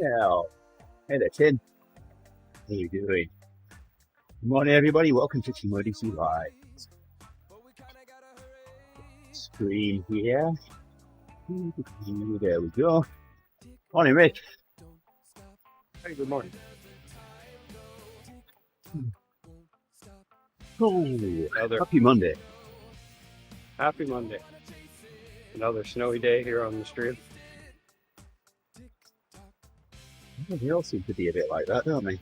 Yeah. Hey there, Tim. How you doing? Good morning, everybody. Welcome to TeamODZ Live. Screen here. There we go. Morning, Rick. Hey, good morning. Oh, happy Monday. Happy Monday. Another snowy day here on the stream. They all seem to be a bit like that, don't they?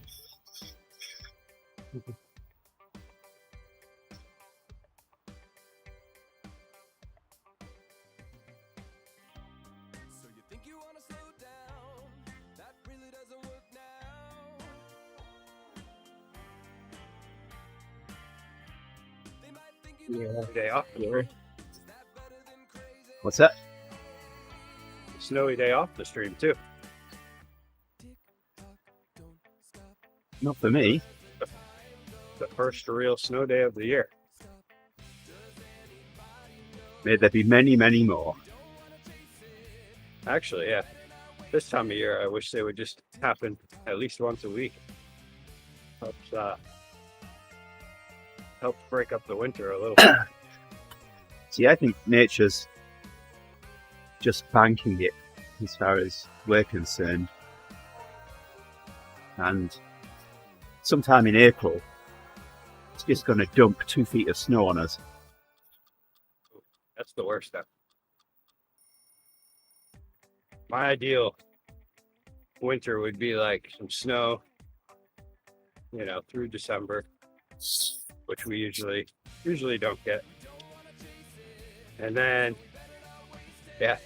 Yeah. Day off. What's that? Snowy day off the stream too. Not for me. The first real snow day of the year. May there be many, many more. Actually, yeah. This time of year, I wish they would just happen at least once a week. Helps break up the winter a little bit. See, I think nature's just banking it as far as we're concerned. And sometime in April, it's just going to dump 2 feet of snow on us. That's the worst stuff. My ideal winter would be like some snow, through December, which we usually don't get. And then,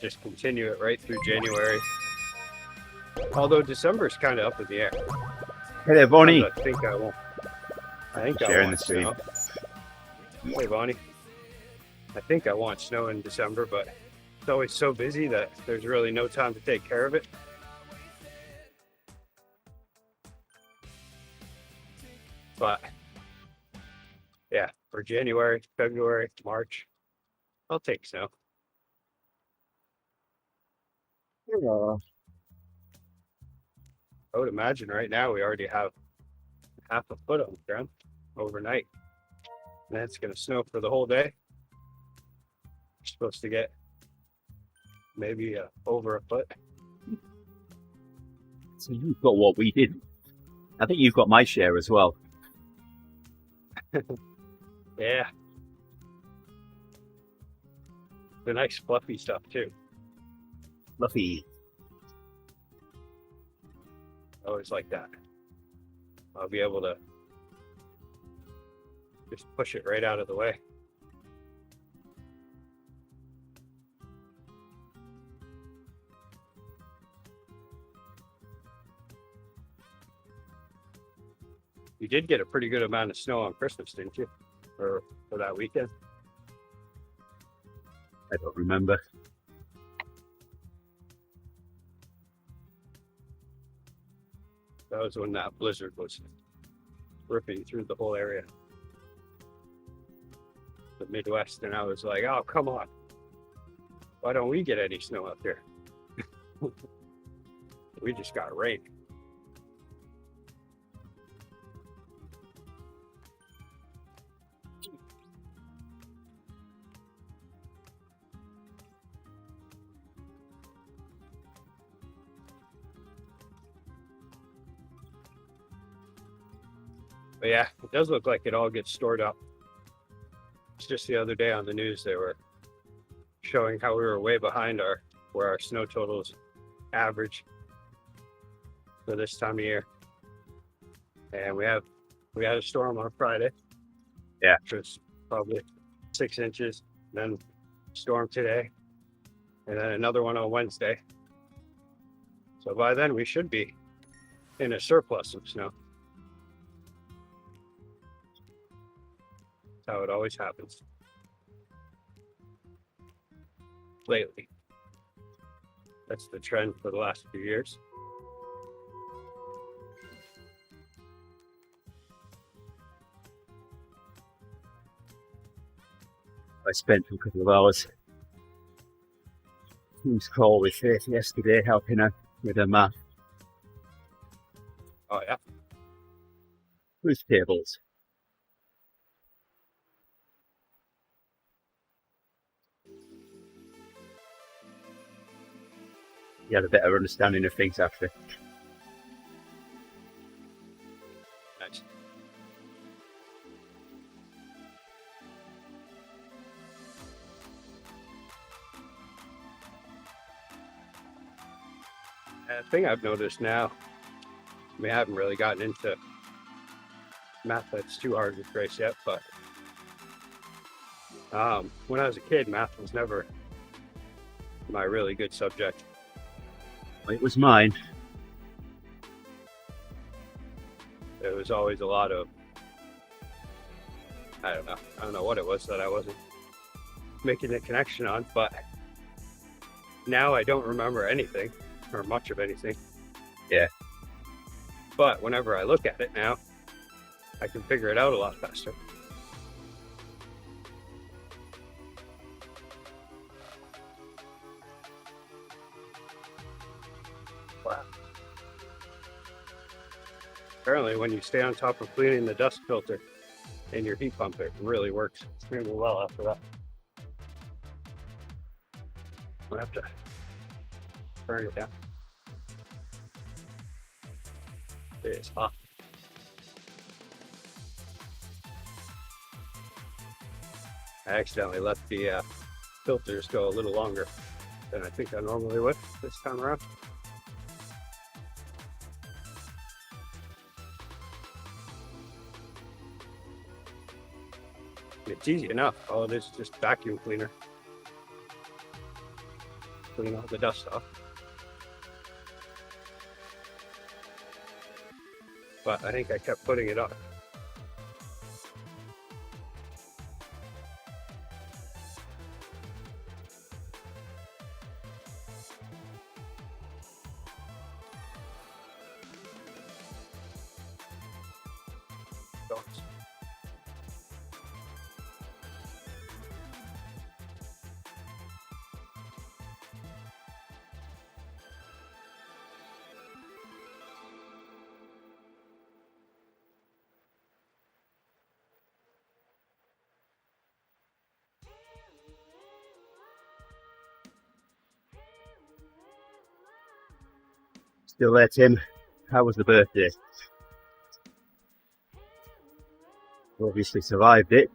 just continue it right through January. Although December's kind of up in the air. Hey there, Bonnie. I think I won't. I think Sharing I want the stream. snow. Hey, Bonnie. I think I want snow in December, but it's always so busy that there's really no time to take care of it. But for January, February, March, I'll take snow. I would imagine right now we already have half a foot on the ground overnight. And then it's going to snow for the whole day. We're supposed to get maybe over a foot. So you've got what we didn't. I think you've got my share as well. Yeah. The nice fluffy stuff too. Fluffy. I always like that. I'll be able to just push it right out of the way. You did get a pretty good amount of snow on Christmas, didn't you? Or for that weekend? I don't remember. That was when that blizzard was ripping through the whole area. The Midwest, and I was like, oh, come on. Why don't we get any snow up here? We just got rain. But yeah, it does look like it all gets stored up. It's just the other day on the news, they were showing how we were way behind where our snow totals average for this time of year. And we had a storm on Friday. Yeah. Which was probably 6 inches. Then storm today. And then another one on Wednesday. So by then we should be in a surplus of snow. That's how it always happens. Lately. That's the trend for the last few years. I spent a couple of hours Teams call with Faith yesterday, helping her with her math. Truth tables. You had a better understanding of things after. Nice. The thing I've noticed now, I mean, I haven't really gotten into math that's too hard with Grace yet, but when I was a kid, math was never my really good subject. It was mine. It was always a lot of, I don't know what it was that I wasn't making the connection on, but now I don't remember anything or much of anything. Yeah. But whenever I look at it now, I can figure it out a lot faster. Wow. Apparently, when you stay on top of cleaning the dust filter in your heat pump, it really works extremely well after that. I'll have to turn it down. It is hot. I accidentally let the filters go a little longer than I think I normally would this time around. It's easy enough. All it is just vacuum cleaner. Clean all the dust off. But I think I kept putting it on. Still there, Tim. How was the birthday? You obviously survived it.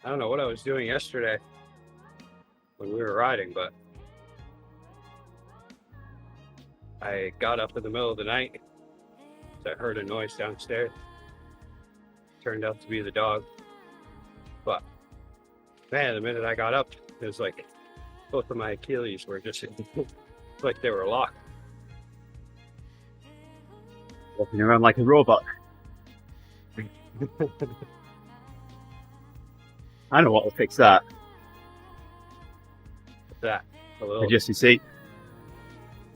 I don't know what I was doing yesterday when we were riding, but I got up in the middle of the night. I heard a noise downstairs. Turned out to be the dog. But man, the minute I got up, it was like both of my Achilles were just like they were locked. Walking around like a robot. I know what will fix that. That a little. Adjust your seat.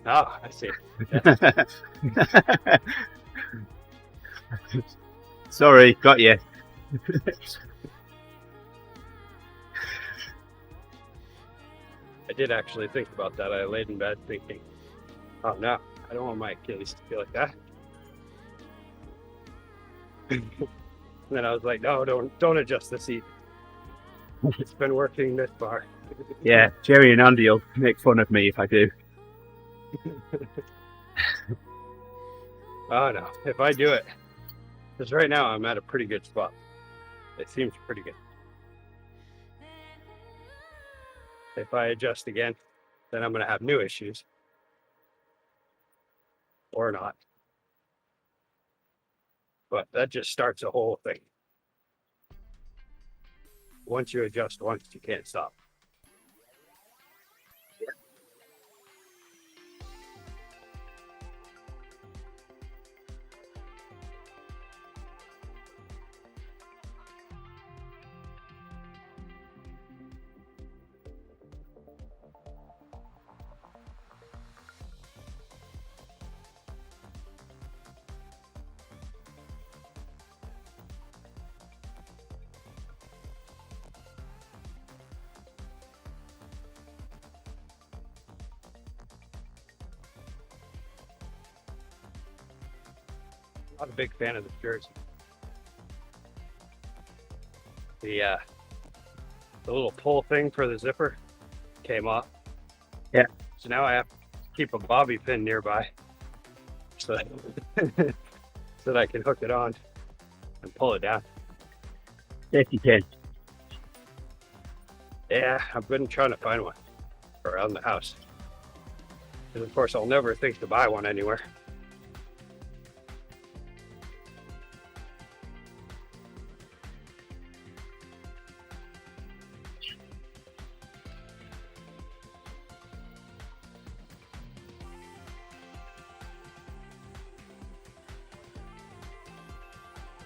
Oh, I see. Sorry, got you. I did actually think about that. I laid in bed thinking, oh no, I don't want my Achilles to feel like that. And then I was like, no, don't adjust the seat. It's been working this far. Yeah, Gerrie and Andy will make fun of me if I do. Oh no, if I do it, because right now I'm at a pretty good spot. It seems pretty good. If I adjust again, then I'm going to have new issues. Or not. But that just starts a whole thing. Once you adjust once, you can't stop. Not a big fan of this jersey. The little pull thing for the zipper came off. Yeah. So now I have to keep a bobby pin nearby so that, so that I can hook it on and pull it down. Safety pin. Yeah, I've been trying to find one around the house. And of course, I'll never think to buy one anywhere.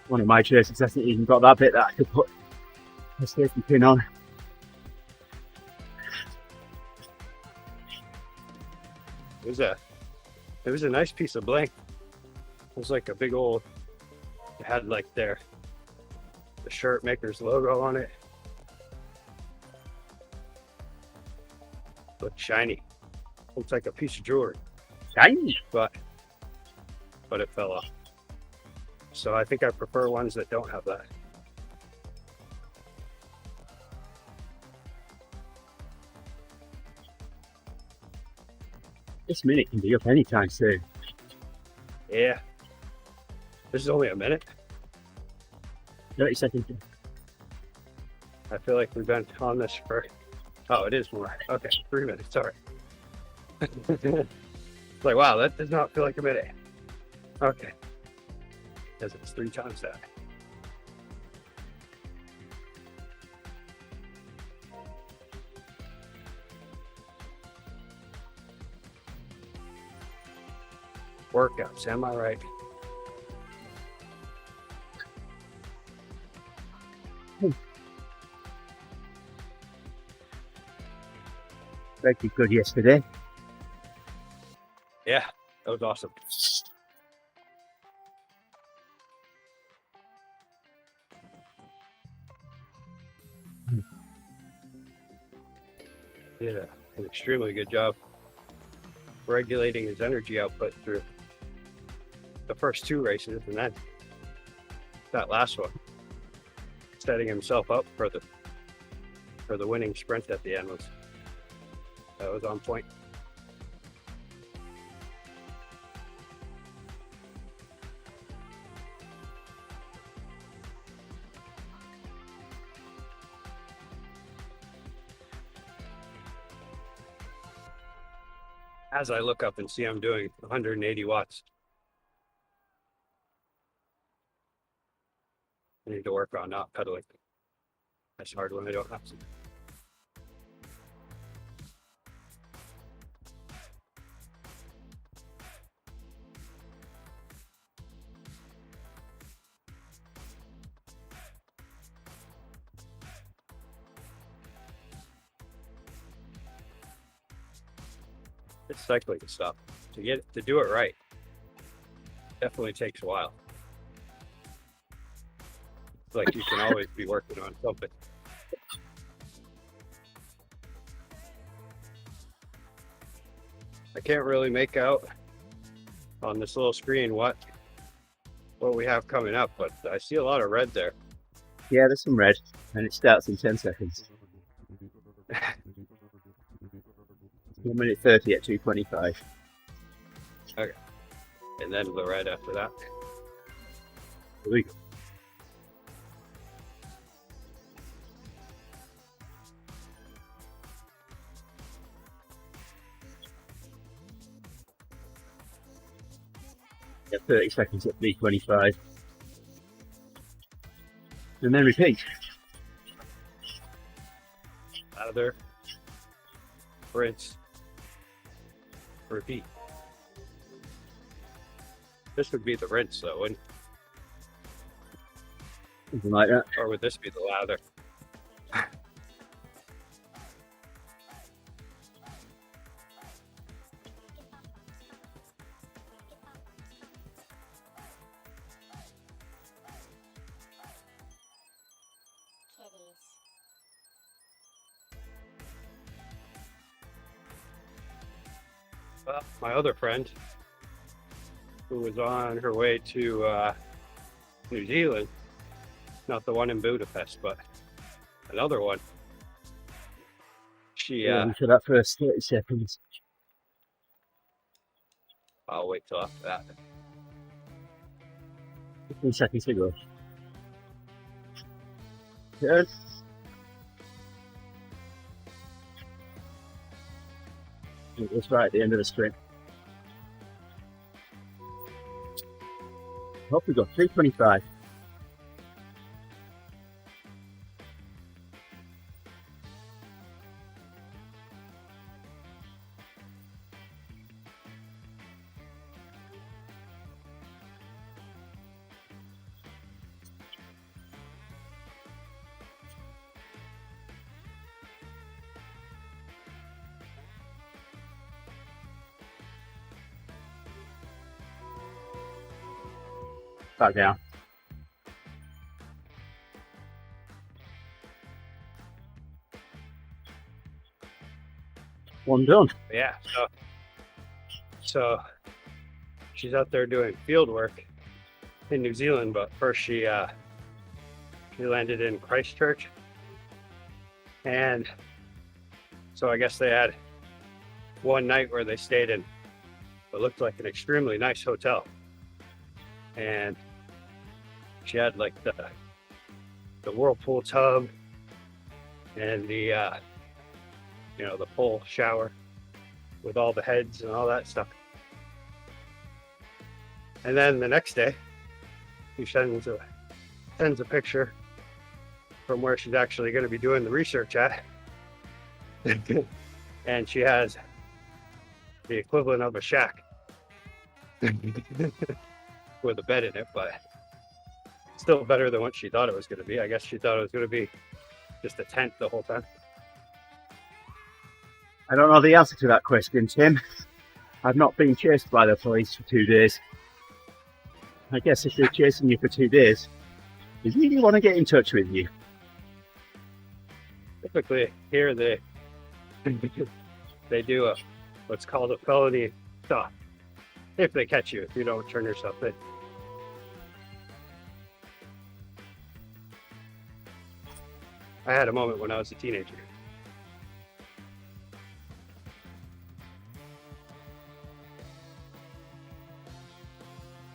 One of my jerseys hasn't even got that bit that I could put a safety pin on. It was a nice piece of bling. It was like a big old, it had like the shirt maker's logo on it. Looked shiny. Looks like a piece of jewelry, Shiny. but it fell off. So I think I prefer ones that don't have that. This minute can be up anytime soon. Yeah. This is only a minute. 30 seconds. I feel like we've been on this for, oh, it is more. Okay, 3 minutes, sorry. It's like, wow, that does not feel like a minute. Okay. Because it's 3 times that. Workouts, am I right? Very good yesterday. Yeah, that was awesome. Did an extremely good job regulating his energy output through the first 2 races, and then that last one, setting himself up for the winning sprint at the end was on point. As I look up and see I'm doing 180 watts. I need to work on not pedaling. That's hard when I don't have to. It's cycling stuff. To do it right, definitely takes a while. It's like you can always be working on something. I can't really make out on this little screen what we have coming up, but I see a lot of red there. Yeah, there's some red, and it starts in 10 seconds. 1 minute 30 at 2:25. Okay. And then the red after that. Here we go. Yeah, 30 seconds at 3:25. And then repeat. Lather, rinse, repeat. This would be the rinse though, wouldn't Something like that. or would this be the lather? Well, my other friend, who was on her way to New Zealand, not the one in Budapest, but another one. She, For that first 30 seconds. I'll wait till after that. 15 seconds to go. Good. It was right at the end of the sprint. Hope we got 3:25. Back down. One done. Yeah, so she's out there doing field work in New Zealand, but first she landed in Christchurch, and so I guess they had one night where they stayed in what looked like an extremely nice hotel, and she had like the whirlpool tub and the the full shower with all the heads and all that stuff. And then the next day, she sends a picture from where she's actually going to be doing the research at, and she has the equivalent of a shack with a bed in it, but still better than what she thought it was going to be. I guess she thought it was going to be just a tent the whole time. I don't know the answer to that question, Tim. I've not been chased by the police for 2 days. I guess if they're chasing you for 2 days, they really want to get in touch with you. Typically here they do what's called a felony stop if they catch you, if you don't turn yourself in. I had a moment when I was a teenager.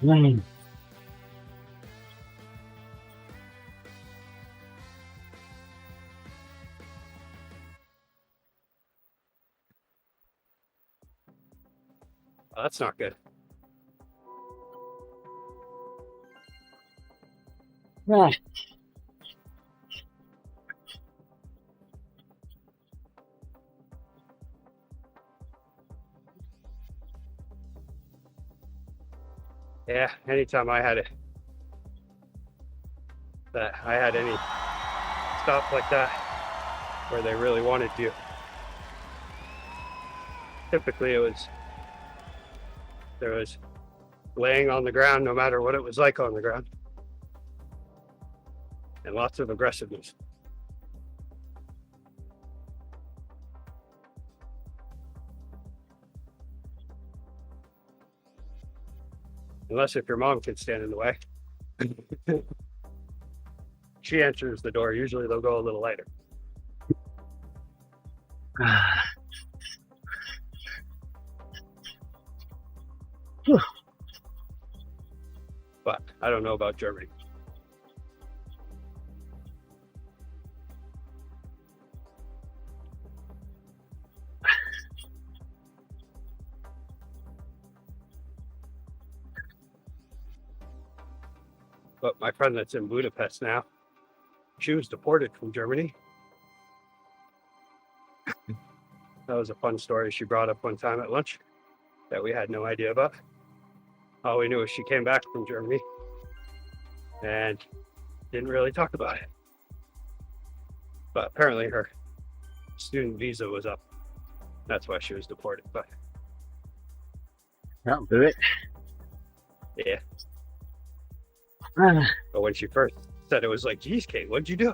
Oh, that's not good. Right. Yeah, anytime I had any stop like that where they really wanted you, typically there was laying on the ground no matter what it was like on the ground, and lots of aggressiveness. Unless if your mom can stand in the way. She answers the door. Usually they'll go a little lighter. But I don't know about Germany. But my friend that's in Budapest now, she was deported from Germany. That was a fun story she brought up one time at lunch that we had no idea about. All we knew is she came back from Germany and didn't really talk about it. But apparently her student visa was up. That's why she was deported. But That'll do it. yeah. But when she first said it, was like, geez, Kate, what'd you do?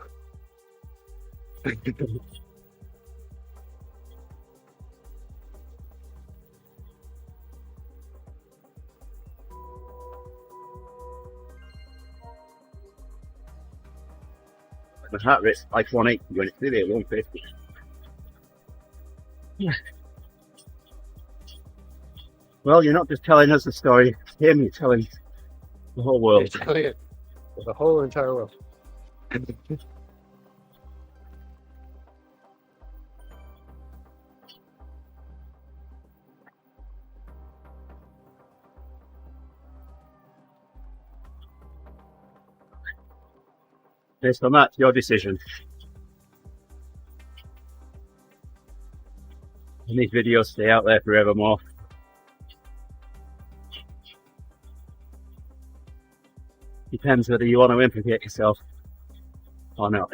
My heart rate's like 180 when it's really at 150. Yeah. Well, you're not just telling us the story, Tim, you're telling the whole world. The whole entire world. Based on that, your decision. And these videos stay out there forevermore. Depends whether you want to implicate yourself or not.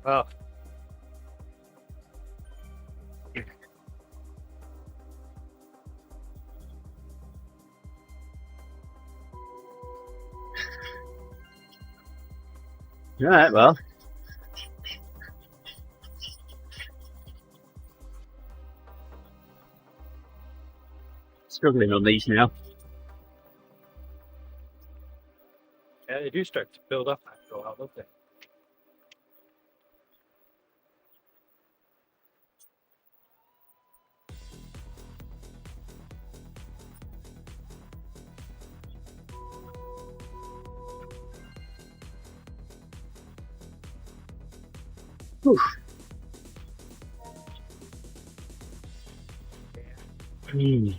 Well, All right, well. Struggling on these now. yeah, they do start to build up after a while, don't they? Whew.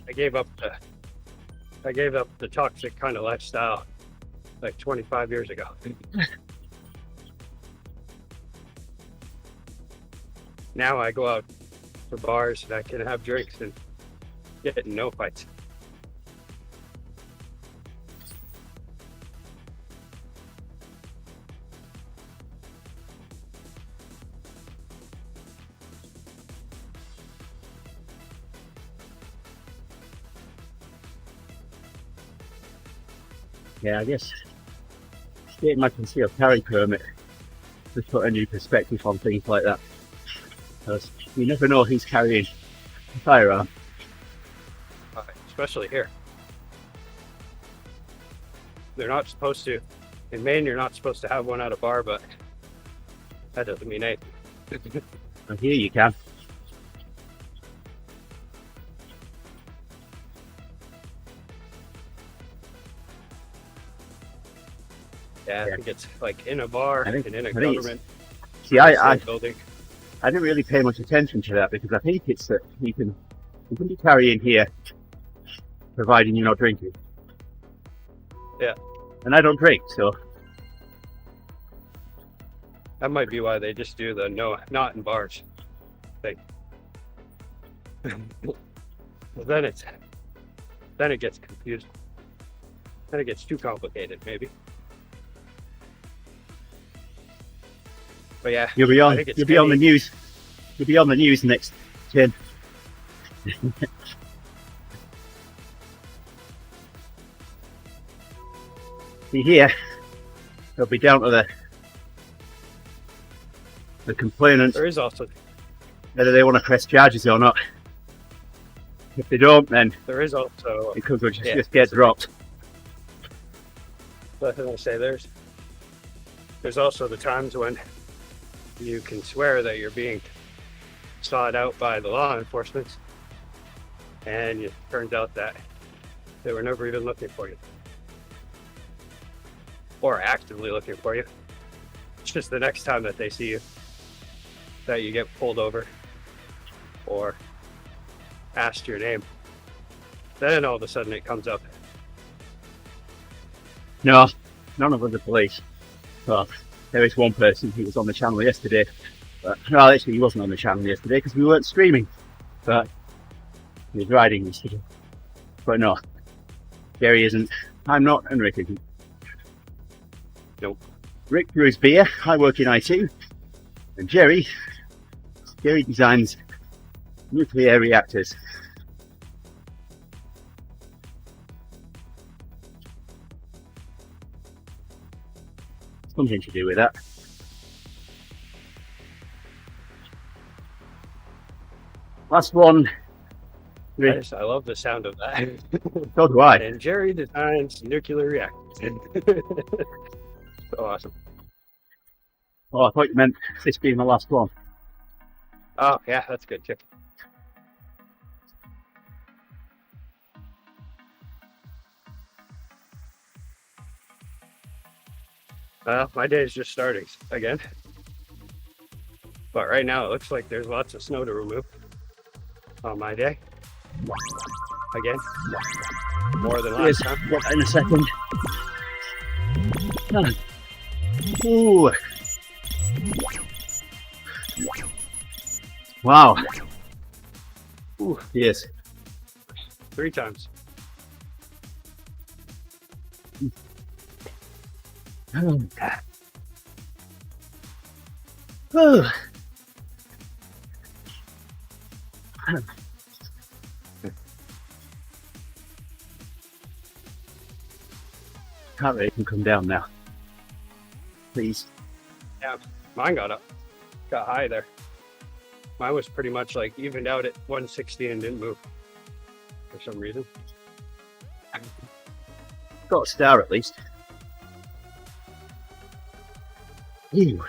I gave up the toxic kind of lifestyle like 25 years ago. Now I go out to bars and I can have drinks and get in no fights. Yeah, I guess getting my concealed carry permit to put a new perspective on things like that. Because you never know who's carrying a firearm. Especially here. They're not supposed to. In Maine, you're not supposed to have one at a bar, but that doesn't mean anything. And here you can. Yeah, I think it's like in a bar and in a government. See, I building. I didn't really pay much attention to that because I think it's that you can You can be carrying here, providing you're not drinking. Yeah. And I don't drink, so That might be why they just do the no, not in bars thing. But then it gets confusing. Then it gets too complicated, maybe. But yeah, you'll be I on. think it's You'll be on the Kenny. news. You'll be on the news next, Tim. See here, they'll be down to the complainants There is also whether they want to press charges or not. If they don't, then it could just get dropped. But as I say, there's also the times when you can swear that you're being sought out by the law enforcement, and it turns out that they were never even looking for you or actively looking for you. It's just the next time that they see you that you get pulled over or asked your name, then all of a sudden it comes up. No, none of us are police. Well, there is one person who was on the channel yesterday. But, well, actually, he wasn't on the channel yesterday because we weren't streaming. But he was riding yesterday. But no, Gerrie isn't. I'm not, and Rick isn't. Nope. Rick brews beer. I work in IT. And Gerrie designs nuclear reactors. Something to do with that. Last one. I love the sound of that. So do I. And Gerrie designs nuclear reactors. So awesome. Oh, I thought you meant this being the last one. Oh yeah, that's good too. Well, my day is just starting again. But right now it looks like there's lots of snow to remove on my day. Again, more than last Yes, time. get that in a second. Ooh. Wow. Ooh, yes. 3 times. Oh. Heart rate can come down now. Please. Yeah, mine got high there. Mine was pretty much like evened out at 160 and didn't move for some reason. Got a star at least. Ew.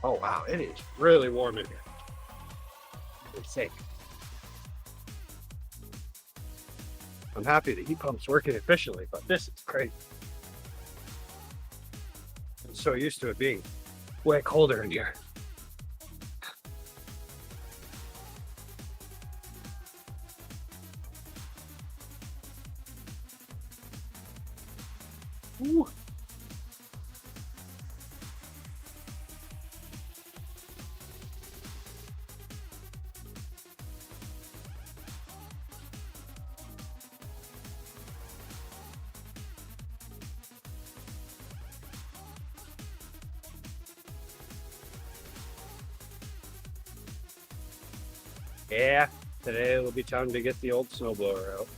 Oh wow, it is really warm in here. It's safe. I'm happy the heat pump's working efficiently, but this is crazy. I'm so used to it being way colder in here. Ooh. Yeah, today it'll be time to get the old snowblower out.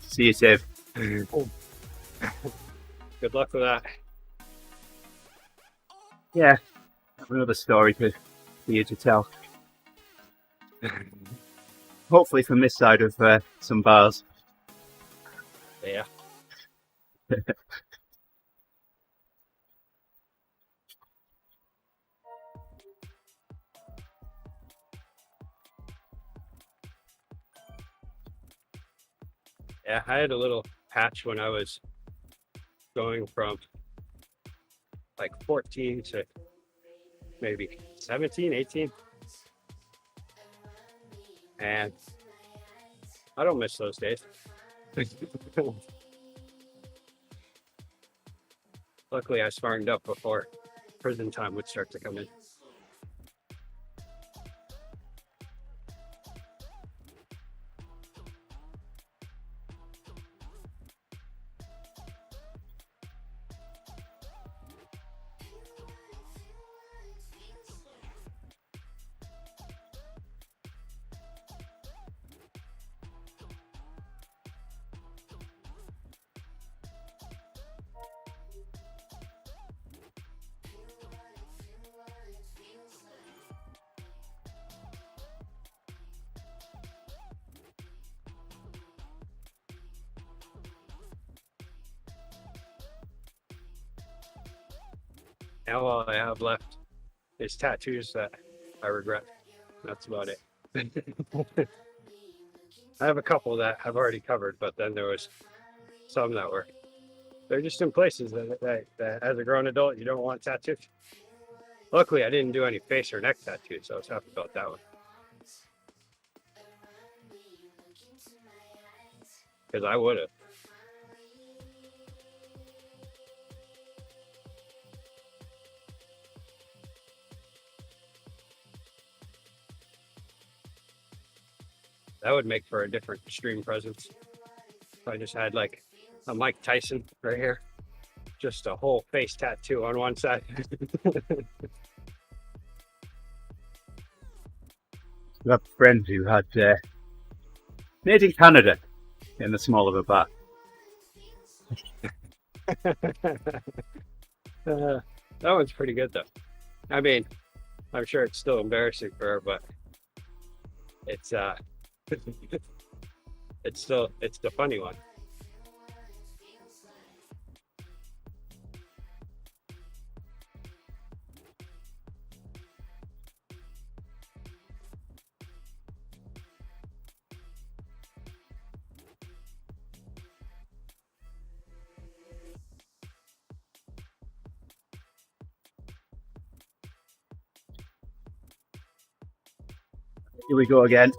See you, Sev. Good luck with that. Yeah, another story for you to tell. Hopefully from this side of some bars. Yeah. Yeah, I had a little patch when I was going from like 14 to maybe 17, 18. And I don't miss those days. Luckily, I smartened up before prison time would start to come in. Now all I have left is tattoos that I regret. That's about it. I have a couple that I've already covered, but then there was some that they're just in places that as a grown adult you don't want tattoos. Luckily, I didn't do any face or neck tattoos, so I was happy about that one. Because I would have. That would make for a different stream presence. If I just had like a Mike Tyson right here, just a whole face tattoo on one side. We have a friend who had made in Canada in the small of a back. That one's pretty good though. I mean, I'm sure it's still embarrassing for her, but it's it's the funny one. Here we go again.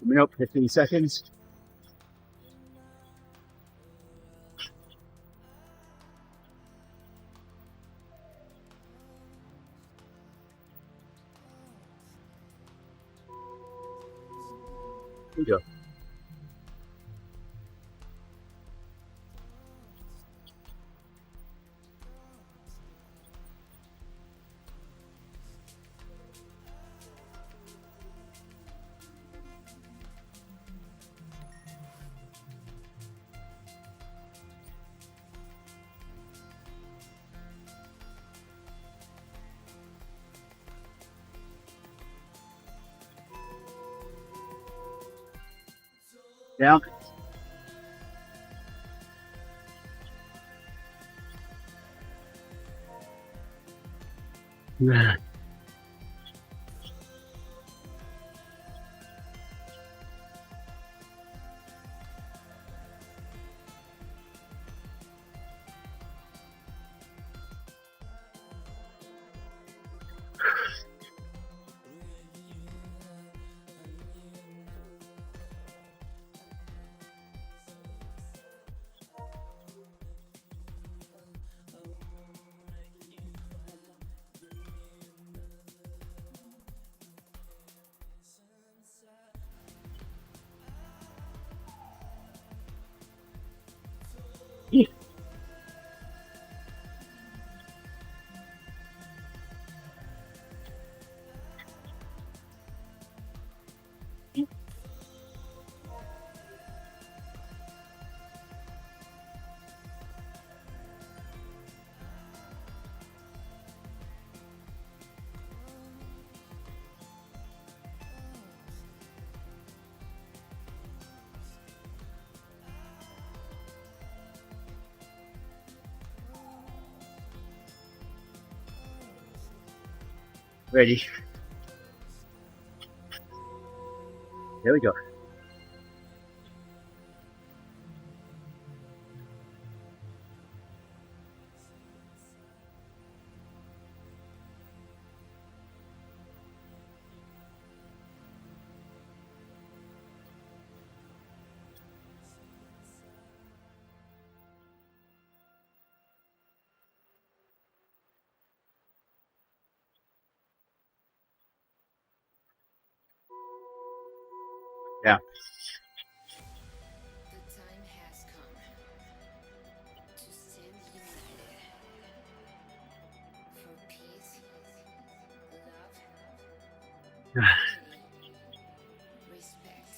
Coming up 15 seconds. Here we go. Down. Ready. There we go. Yeah. The time has come to stand united for peace, love, unity, respect.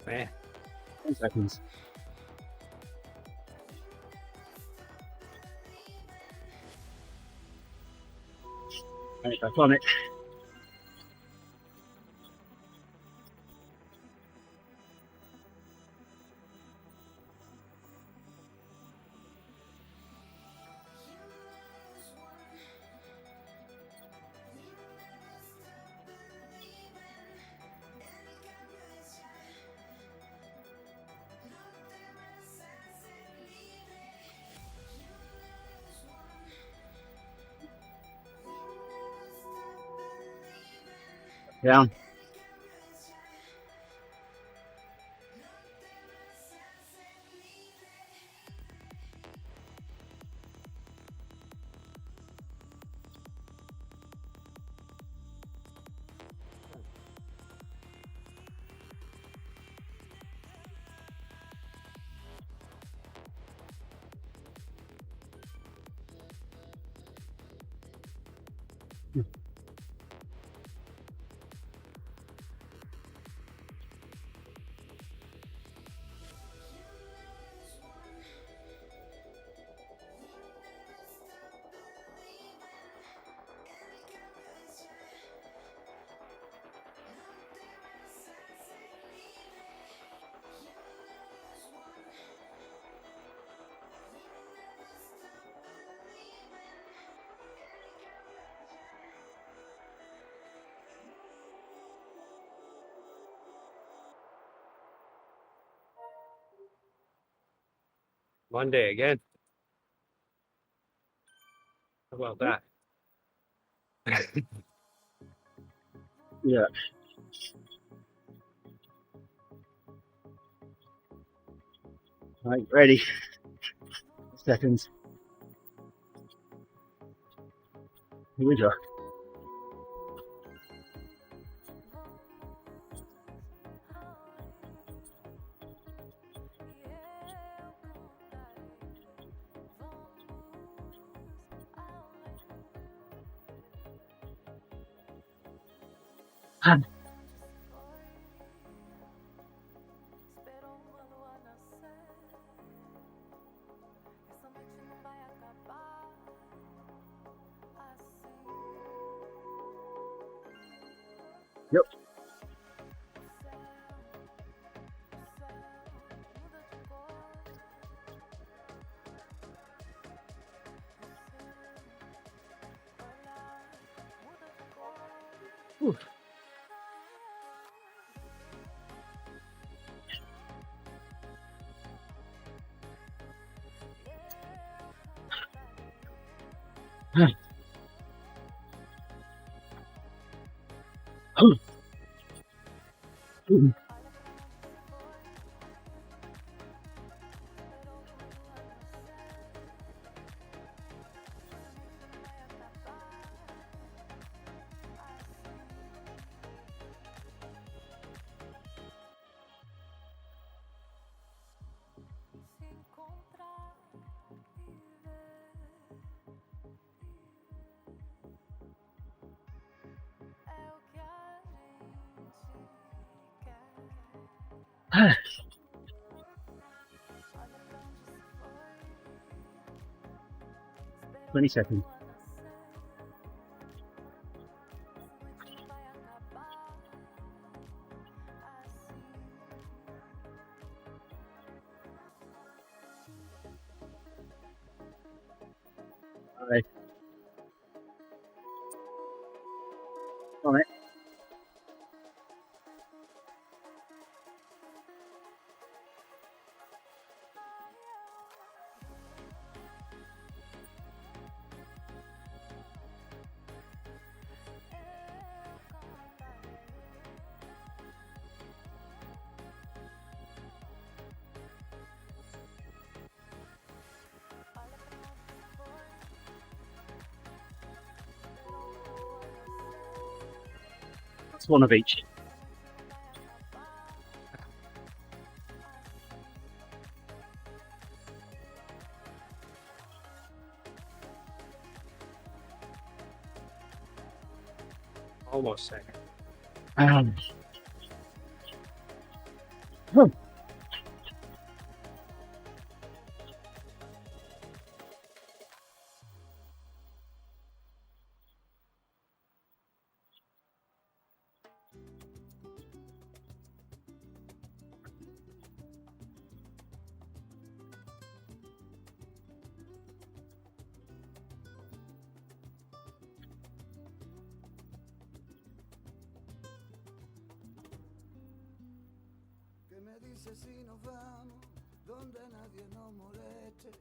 Man, 10 seconds. Right, back on it. Down. Monday again. How about that? Yeah. Right, ready. Seconds. Here we go. Yep. Whew. É o que a gente quer. 20 seconds. Alright. On it. That's one of each. Almost second. Que me dice si nos vamos donde nadie nos moleste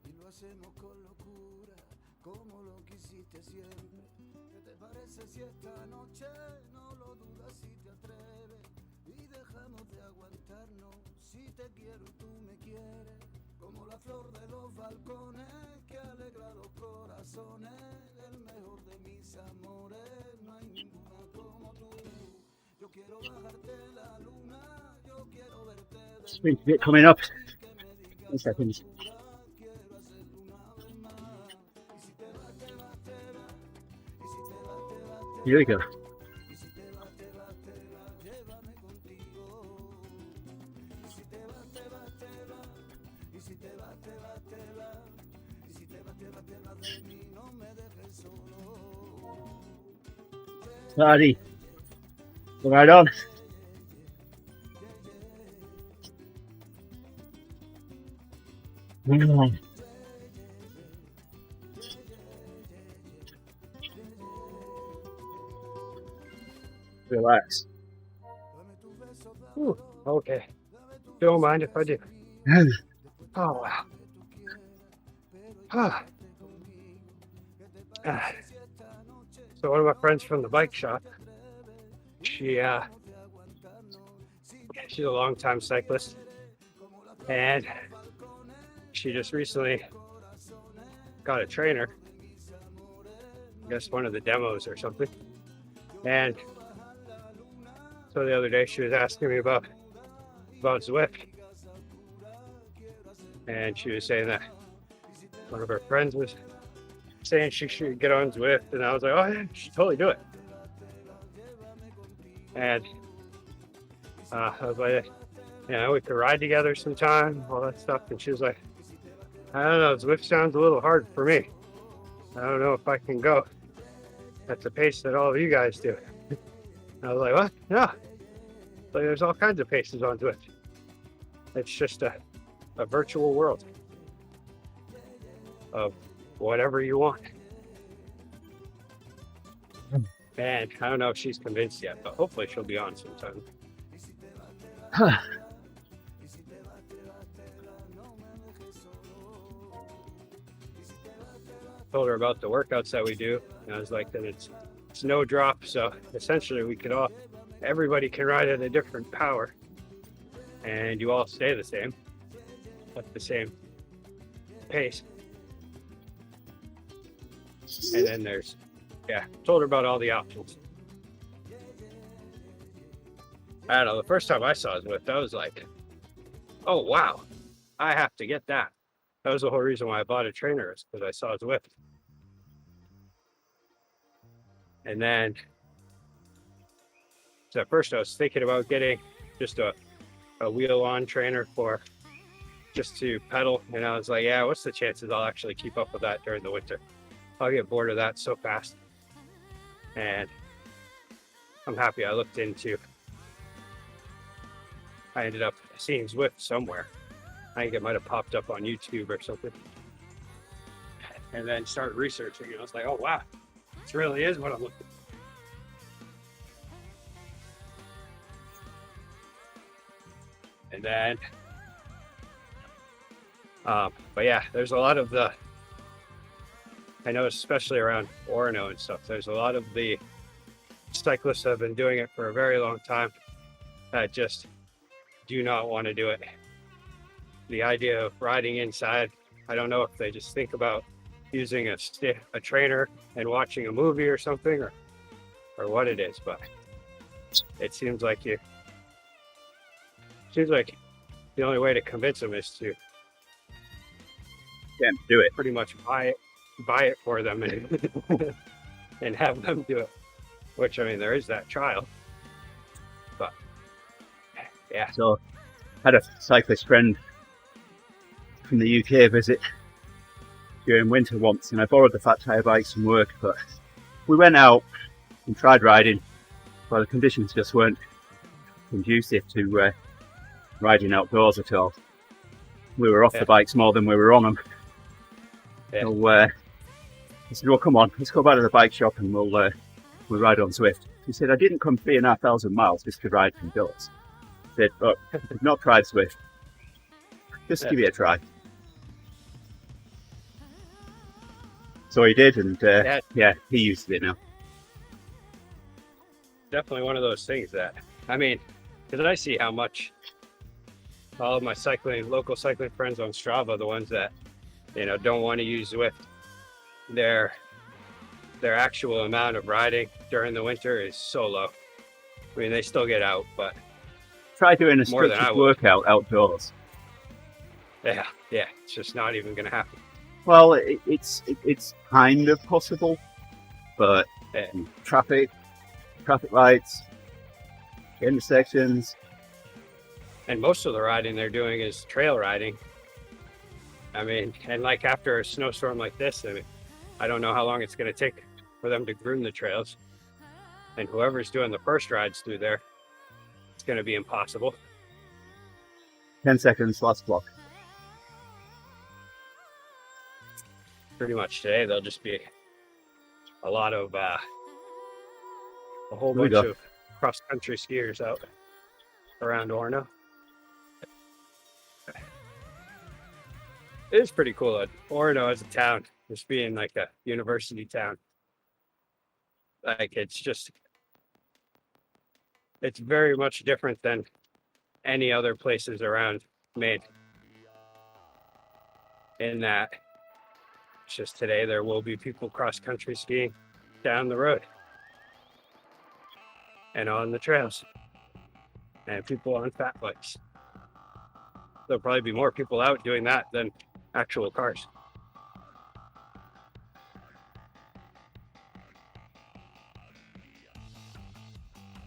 y lo hacemos con locura como lo quisiste siempre. ¿Qué te parece si esta noche no lo dudas si te atreves y dejamos de aguantarnos? Si te quiero y tú me quieres, como la flor de los balcones que alegra los corazones, el mejor de mis amores, no hay ninguna como tú. Yo quiero bajarte la luna, yo quiero verte de Sprint bit coming up. 10 seconds. quiero hacerlo una vez más. Y si te vas, te vas, te vas. Y si te vas, te vas, te Here we go. vas. Y si te vas, te vas, te vas. Llévame contigo. Y si te vas, te vas, te vas. Y si te vas, te vas, te vas. Y si te vas, te vas, te vas de mí, no me dejes solo. Ready. Right on. Relax. Ooh, okay. Don't mind if I do. Oh, wow. So one of my friends from the bike shop, she's a longtime cyclist, and she just recently got a trainer, I guess one of the demos or something. And so the other day she was asking me about Zwift, and she was saying that one of her friends was saying she should get on Zwift, and I was like, oh yeah, she should totally do it. And I was like, yeah, we could ride together sometime, all that stuff. And she was like, I don't know, Zwift sounds a little hard for me. I don't know if I can go at the pace that all of you guys do. I was like, what? No. Like, there's all kinds of paces on Zwift. It's just a virtual world of whatever you want. And I don't know if she's convinced yet, but hopefully she'll be on sometime. told her about the workouts that we do, and I was like, then it's no drop, so essentially everybody can ride at a different power, and you all stay the same at the same pace. And then told her about all the options. I don't know, the first time I saw Zwift, I was like, oh wow, I have to get that. That was the whole reason why I bought a trainer, is because I saw Zwift. And then, so at first I was thinking about getting just a wheel-on trainer just to pedal. And I was like, yeah, what's the chances I'll actually keep up with that during the winter? I'll get bored of that so fast. And I'm happy I ended up seeing Zwift somewhere. I think it might have popped up on YouTube or something. And then started researching, and I was like, oh wow, this really is what I'm looking for. And then, but yeah, there's a lot of I know especially around Orono and stuff, there's a lot of the cyclists that have been doing it for a very long time that just do not want to do it. The idea of riding inside, I don't know if they just think about using a trainer and watching a movie or something, or what it is, but it seems like the only way to convince them is to do it. pretty much buy it for them and and have them do it. Which, I mean, there is that trial, but yeah. So I had a cyclist friend from the UK visit during winter once, and I borrowed the fat tire bikes from work, but we went out and tried riding, but the conditions just weren't conducive to riding outdoors at all. We were off the bikes more than we were on them. Yeah. So I said, well, come on, let's go back to the bike shop and we'll ride on Zwift. He said, I didn't come 3,500 miles just to ride from Bills. I said, oh, I've not tried Zwift. Just give it a try. So he did, and he uses it now. Definitely one of those things that, I mean, because I see how much all of my local cycling friends on Strava, the ones that, don't want to use Zwift, their actual amount of riding during the winter is so low. I mean, they still get out, but try doing a structured workout outdoors. Yeah, it's just not even going to happen. Well, it's kind of possible, but traffic lights, intersections. And most of the riding they're doing is trail riding. I mean, and like after a snowstorm like this, I mean, I don't know how long it's going to take for them to groom the trails. And whoever's doing the first rides through there, it's going to be impossible. 10 seconds, last block. Pretty much today, there'll just be a lot of, a whole bunch of cross-country skiers out around Orono. It is pretty cool. Orono as a town, just being like a university town. Like, it's very much different than any other places around Maine. In that, it's just today there will be people cross-country skiing down the road and on the trails, and people on fat bikes. There'll probably be more people out doing that than actual cars.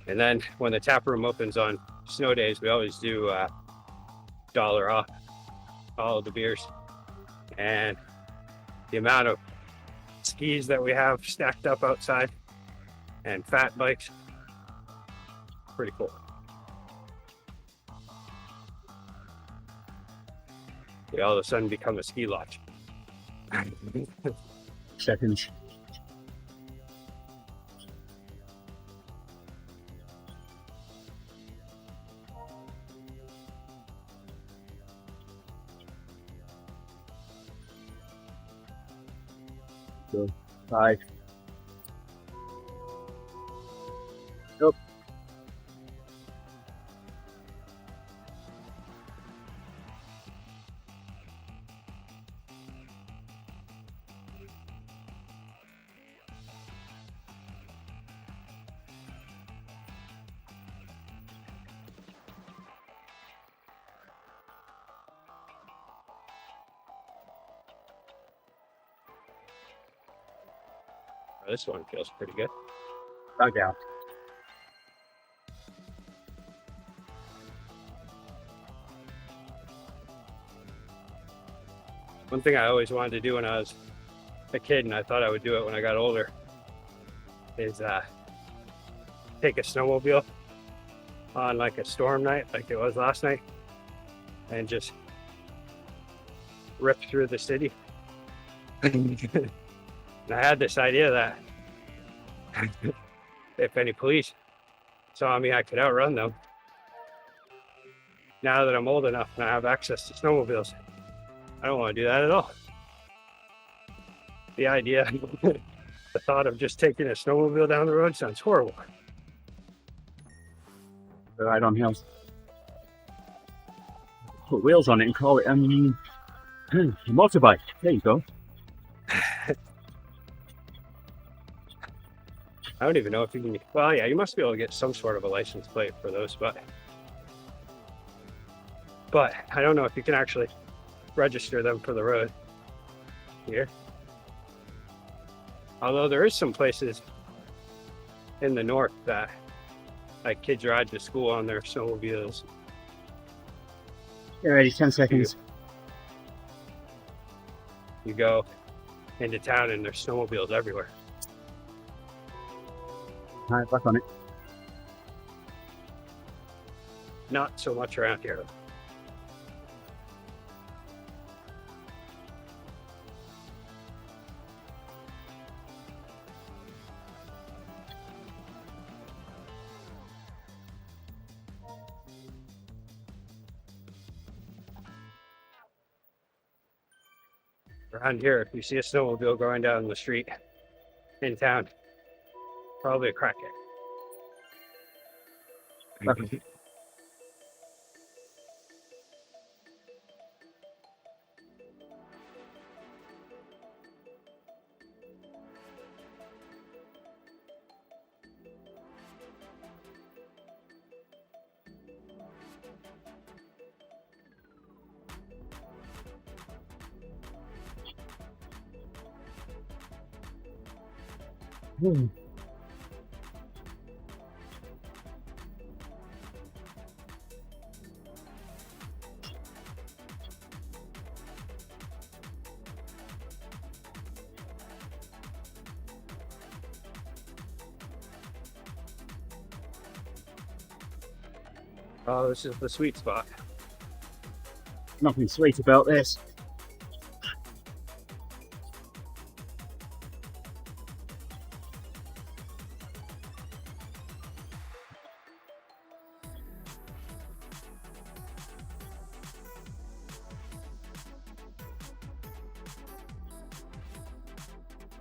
And then when the tap room opens on snow days, we always do $1 off all of the beers. And the amount of skis that we have stacked up outside and fat bikes, pretty cool. We all of a sudden become a ski lodge. Seconds. So 5. Up. This one feels pretty good. Back down. One thing I always wanted to do when I was a kid, and I thought I would do it when I got older, is take a snowmobile on like a storm night, like it was last night, and just rip through the city. And I had this idea that if any police saw me, I could outrun them. Now that I'm old enough and I have access to snowmobiles, I don't want to do that at all. The idea, the thought of just taking a snowmobile down the road sounds horrible. Ride on hills. Put wheels on it and call it a motorbike. There you go. I don't even know if you can, well, yeah, you must be able to get some sort of a license plate for those, but I don't know if you can actually register them for the road here. Although there is some places in the north that like kids ride to school on their snowmobiles. Get ready, 10 seconds. You go into town and there's snowmobiles everywhere. Alright, back on it. Not so much around here. Around here, if you see a snowmobile going down the street in town, probably a crackhead. Oh, this is the sweet spot. Nothing sweet about this.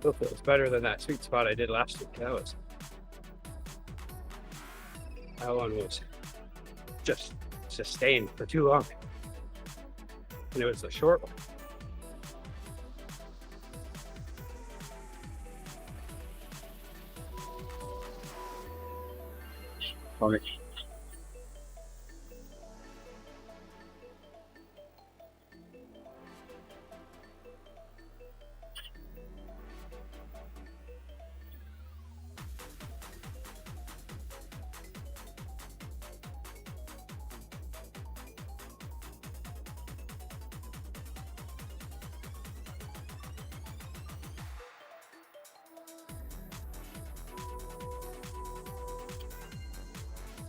Hopefully it's better than that sweet spot I did last week. That one was just sustained for too long. And it was a short one. On it.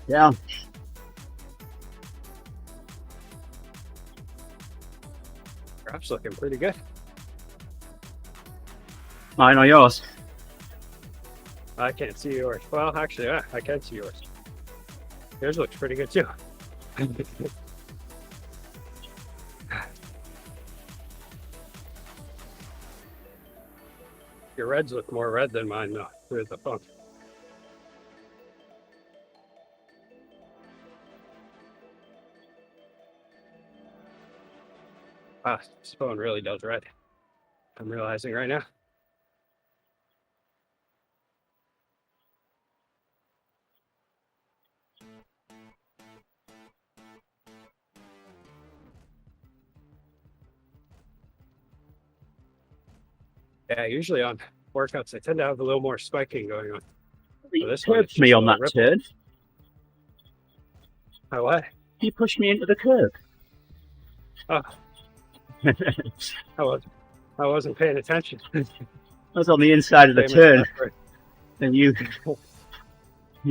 Yeah. Graph's looking pretty good. Mine or yours? I can't see yours. Well, actually, yeah, I can see yours. Yours looks pretty good too. Your reds look more red than mine though, through the phone. Ah, this phone really does red. I'm realizing right now. Yeah, usually on workouts, I tend to have a little more spiking going on. You this one is curved me just a on little that ripple. turn. Oh, what? You pushed me into the curb. Oh, I wasn't paying attention. I was on the inside of the Same as turn, last race. and you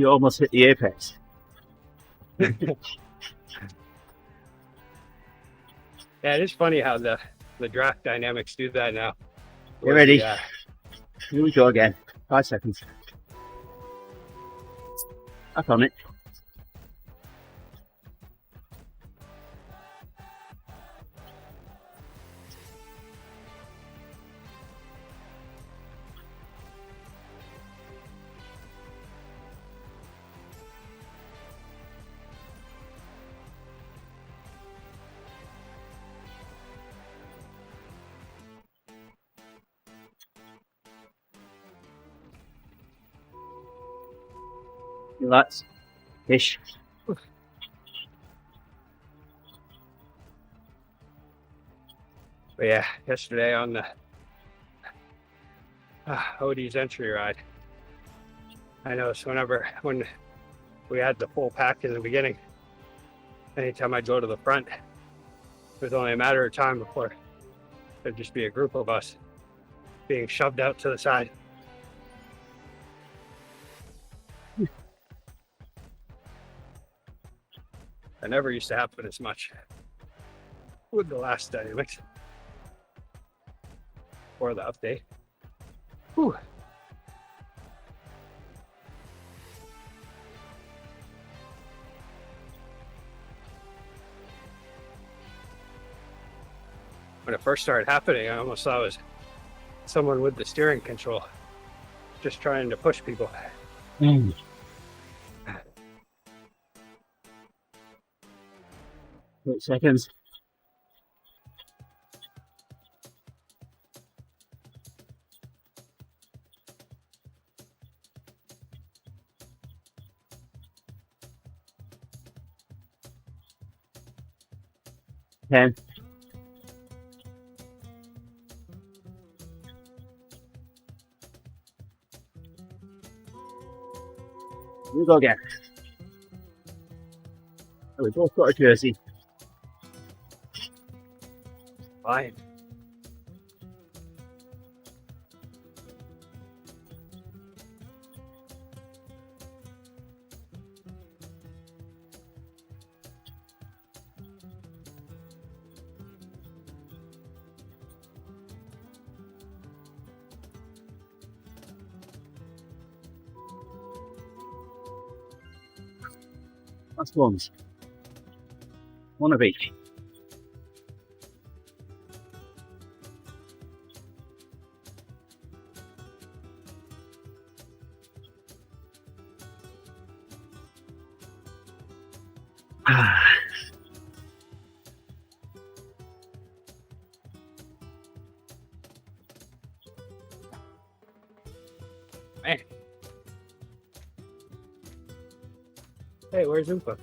almost hit the apex. Yeah, it is funny how the draft dynamics do that now. You Where ready? the, Here we go again. 5 seconds. Back on it. Relax. Ish. But yeah, yesterday on the OD's entry ride, I noticed when we had the full pack in the beginning, anytime I go to the front, it was only a matter of time before there'd just be a group of us being shoved out to the side. That never used to happen as much with the last dynamics or the update. Whew. When it first started happening, I almost thought it was someone with the steering control just trying to push people. 8 seconds. Ten. Here we go again. Oh, we both got a jersey. Fine. Last ones. One of each. Man. Hey, where's Oompa?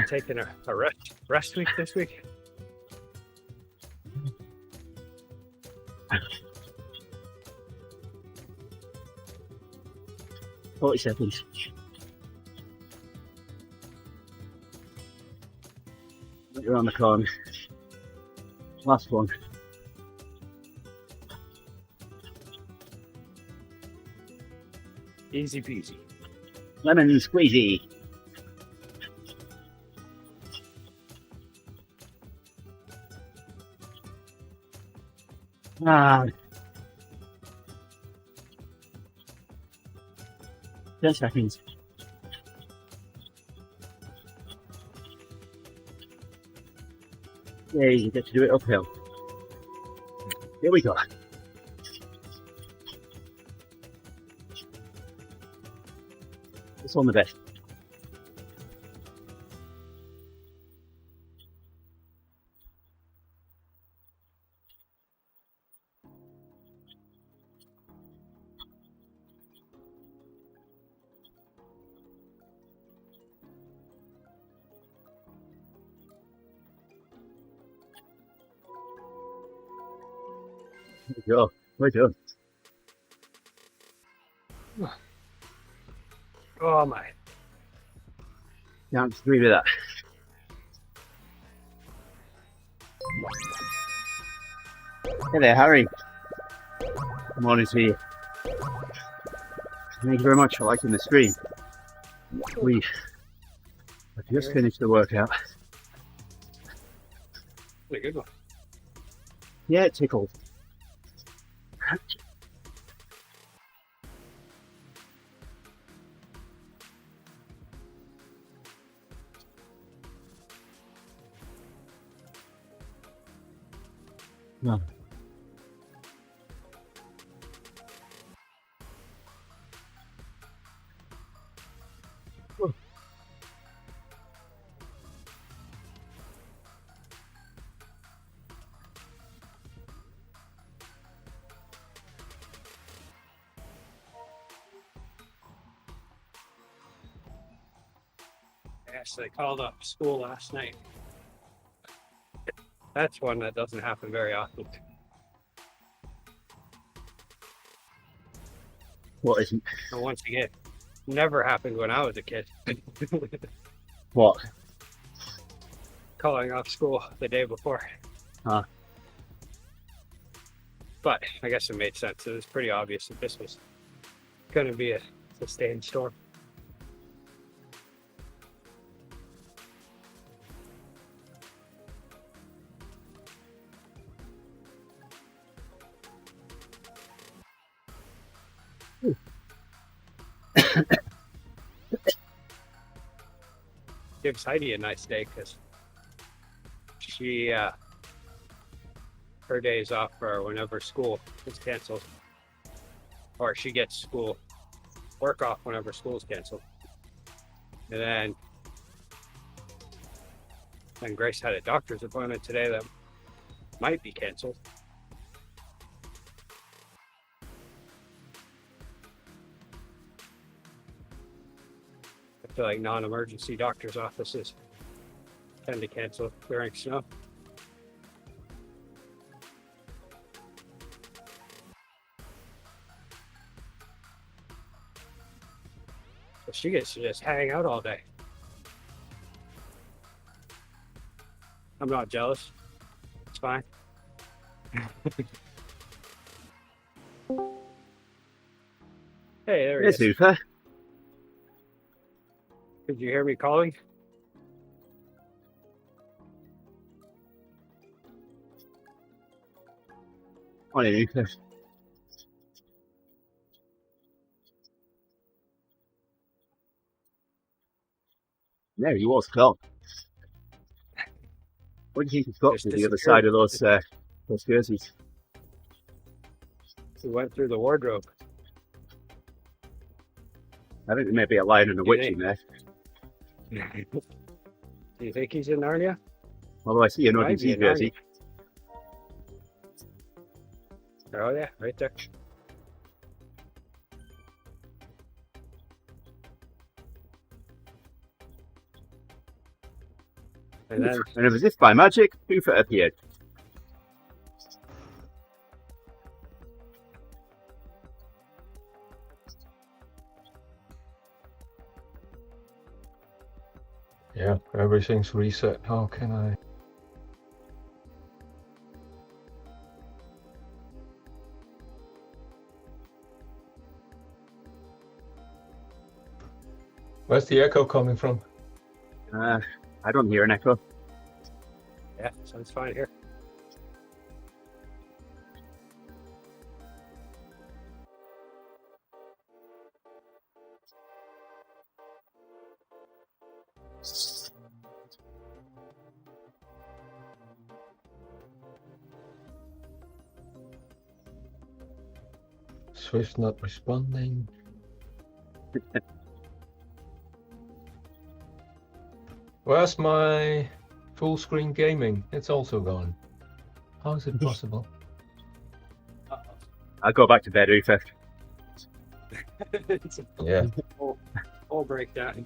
Taking a rest week this week. 40 seconds. Right around the corner. Last one. Easy peasy. Lemon squeezy. Ah. 10 seconds. Yeah, you get to do it uphill. Here we go. It's on the best. There we go. We're done. Oh my. Can't disagree with that. Hey there, Harry. Good morning to you. Thank you very much for liking the stream. We have just finished the workout. A good one. Yeah, it tickled. No. Yes, they called up school last night. That's one that doesn't happen very often. What isn't? And once again, never happened when I was a kid. What? Calling off school the day before. Huh. But I guess it made sense. It was pretty obvious that this was going to be a sustained storm. Gives Heidi a nice day because she her days off are whenever school is canceled, or she gets school work off whenever school is canceled, and then Grace had a doctor's appointment today that might be canceled. I feel like non-emergency doctor's offices tend to cancel during snow. So she gets to just hang out all day. I'm not jealous. It's fine. Hey, there he There's is. Ufa. Did you hear me calling? Morning, Ufa. There he was, Phil. What do you think he's got Just to the other disappeared. side of those jerseys? He went through the wardrobe. I think there may be a lion and a You witch think? in there. Do you think he's in Narnia? Although I see an Might be ODZ in jersey. Oh yeah, right there. And then And as if by magic, Ufa appeared. Yeah, everything's reset. How can I? Where's the echo coming from? I don't hear an echo. yeah, sounds fine here. Swift not responding. Where's my full screen gaming? It's also gone. How is it possible? I'll go back to bed, Ufa. It's a Yeah. whole breakdown.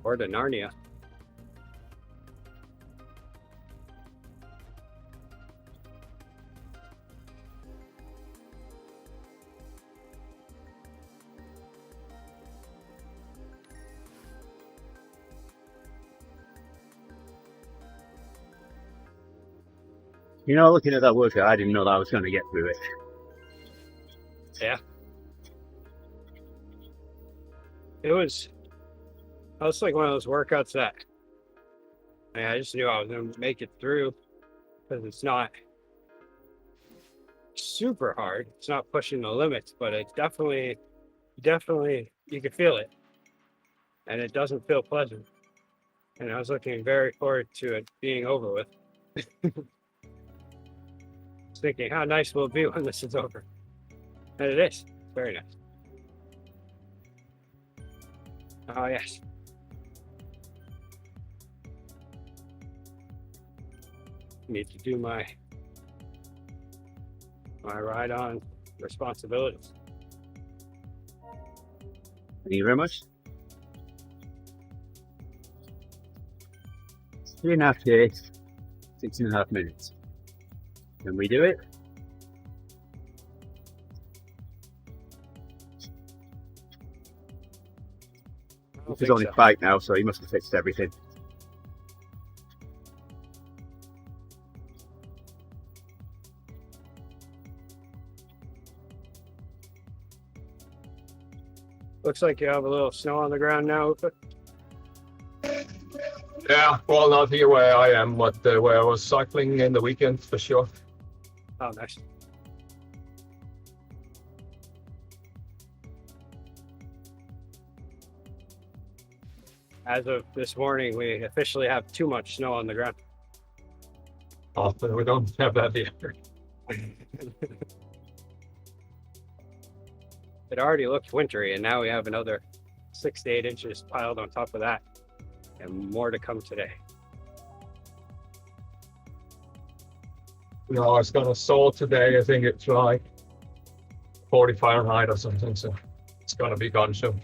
Or to Narnia. You know, looking at that workout, I didn't know that I was going to get through it. Yeah. It was like one of those workouts that I just knew I was going to make it through because it's not super hard. It's not pushing the limits, but it definitely, you can feel it. And it doesn't feel pleasant. And I was looking very forward to it being over with. Thinking, how nice will it be when this is over? And it is. Very nice. Oh, yes. Need to do my ride on responsibilities. Thank you very much. 3.5 days, 6.5 minutes. Can we do it? He's on his bike now, so he must have fixed everything. Looks like you have a little snow on the ground now. Yeah, well, not here where I am, but where I was cycling in the weekend for sure. Oh, nice. As of this morning, we officially have too much snow on the ground. Oh, but we don't have that here. It already looked wintry, and now we have another 6 to 8 inches piled on top of that, and more to come today. No, it's gonna soar today. I think it's like 40 Fahrenheit or something, so it's gonna be gone soon.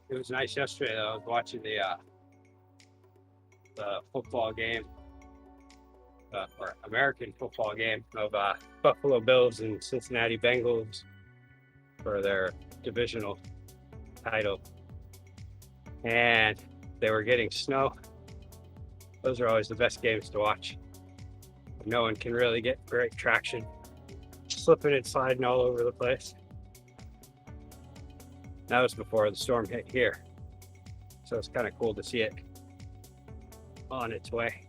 It was nice yesterday, though. I was watching the football game, or American football game of Buffalo Bills and Cincinnati Bengals for their divisional title. And they were getting snow. Those are always the best games to watch. No one can really get great traction. Slipping and sliding all over the place. That was before the storm hit here. So it's kind of cool to see it on its way.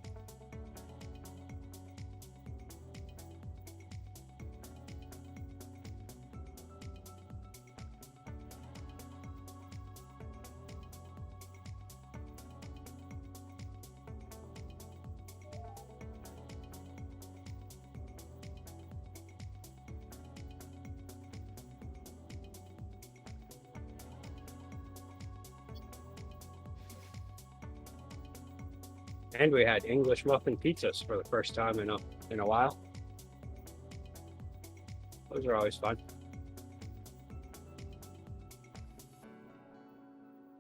And we had English muffin pizzas for the first time in a while. Those are always fun.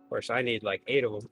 Of course, I need like 8 of them.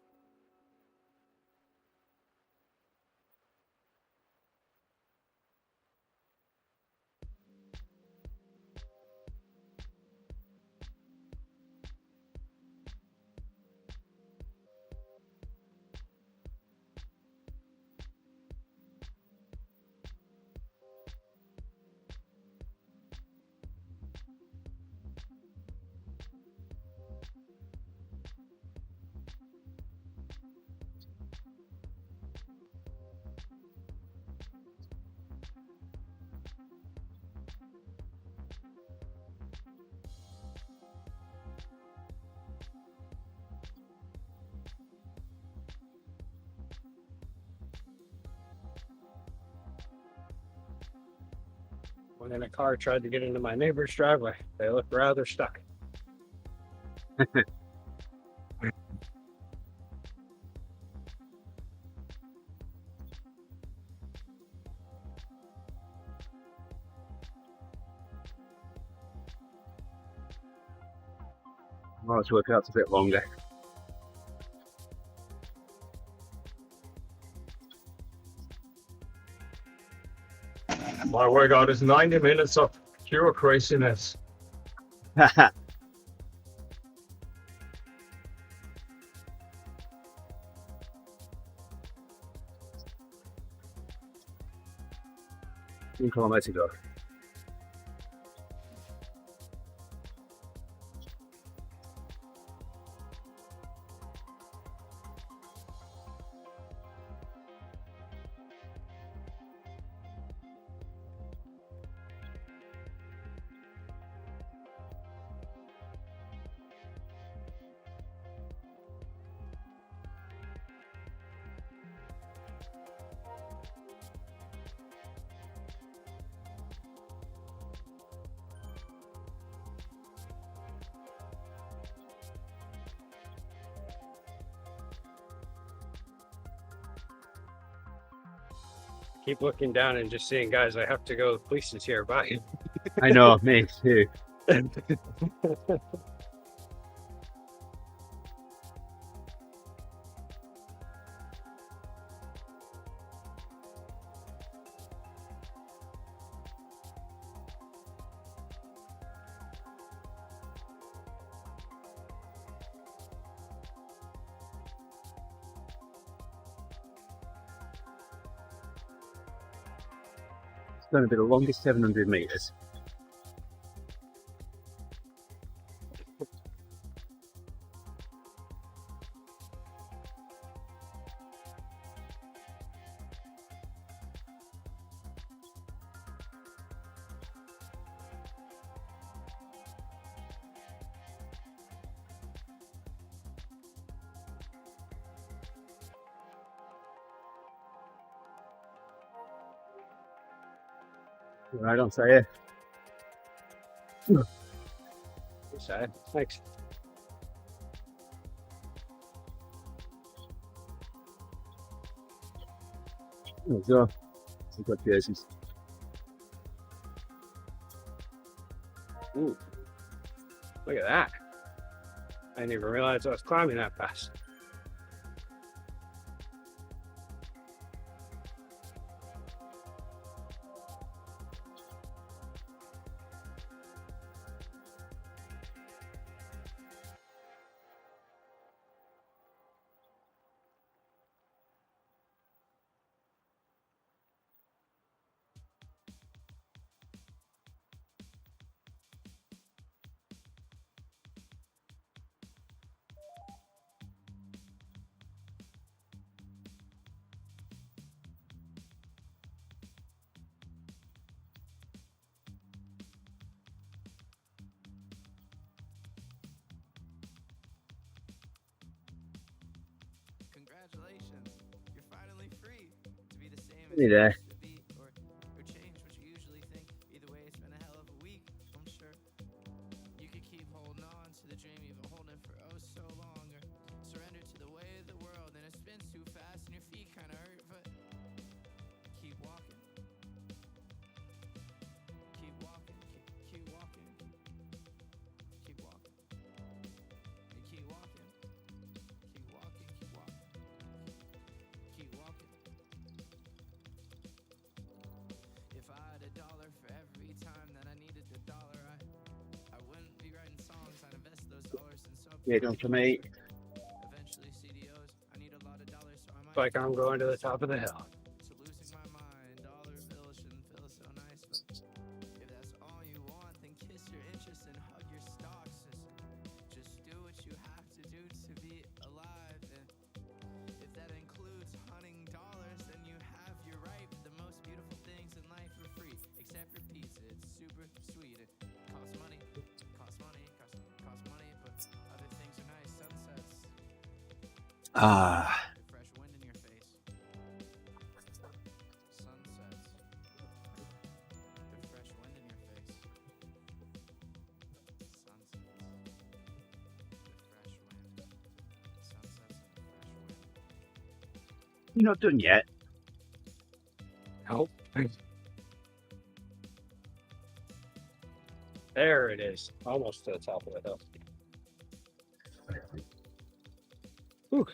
And then a car tried to get into my neighbor's driveway. They look rather stuck. Well, this workout's a bit longer. My workout is 90 minutes of pure craziness. One kilometre to go. Keep looking down and just seeing guys. I have to go. The police is here. Bye. I know, me too. It's going to be the longest 700 metres. Right on, say it. Sad. Thanks. There we go. Some good jerseys. Ooh. Look at that. I didn't even realize I was climbing that fast. Congratulations, you're finally free to be the same as Hey you there. used to be, or change what you usually think. Either way, it's been a hell of a week, I'm sure. You could keep holding on to the dream you've been holding for oh so long, or surrender to the way of the world, and it spins too fast and your feet kind of hurt, but keep walking. Keep walking, keep walking. Keep walking. And keep walking. Keep walking, keep walking. Keep walking. If I had $1 for every time that I needed the dollar, I wouldn't be writing songs. I'd invest those dollars in something. Yeah, don't you, mate? Eventually CDOs. I need a lot of dollars, so I might. Like I'm going to the top of the hill. To losing my mind, dollar bills shouldn't feel so nice, but if that's all you want, then kiss your interest and hug your stocks. Just do what you have to do to be alive, and if that includes hunting dollars, then you have your right. The most beautiful things in life are free, except for pizza. It's super sweet. It costs money, costs money, costs money, but other things are nice. Sunsets, Ah, the fresh wind in your face. Sunsets, the fresh wind in You're not done yet. Nope. There it is. Almost to the top of the hill. Whew.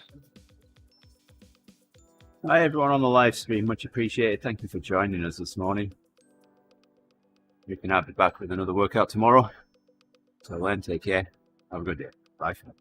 Hi everyone on the live stream, much appreciated. Thank you for joining us this morning. We can have it back with another workout tomorrow. So then, take care. Have a good day. Bye for now.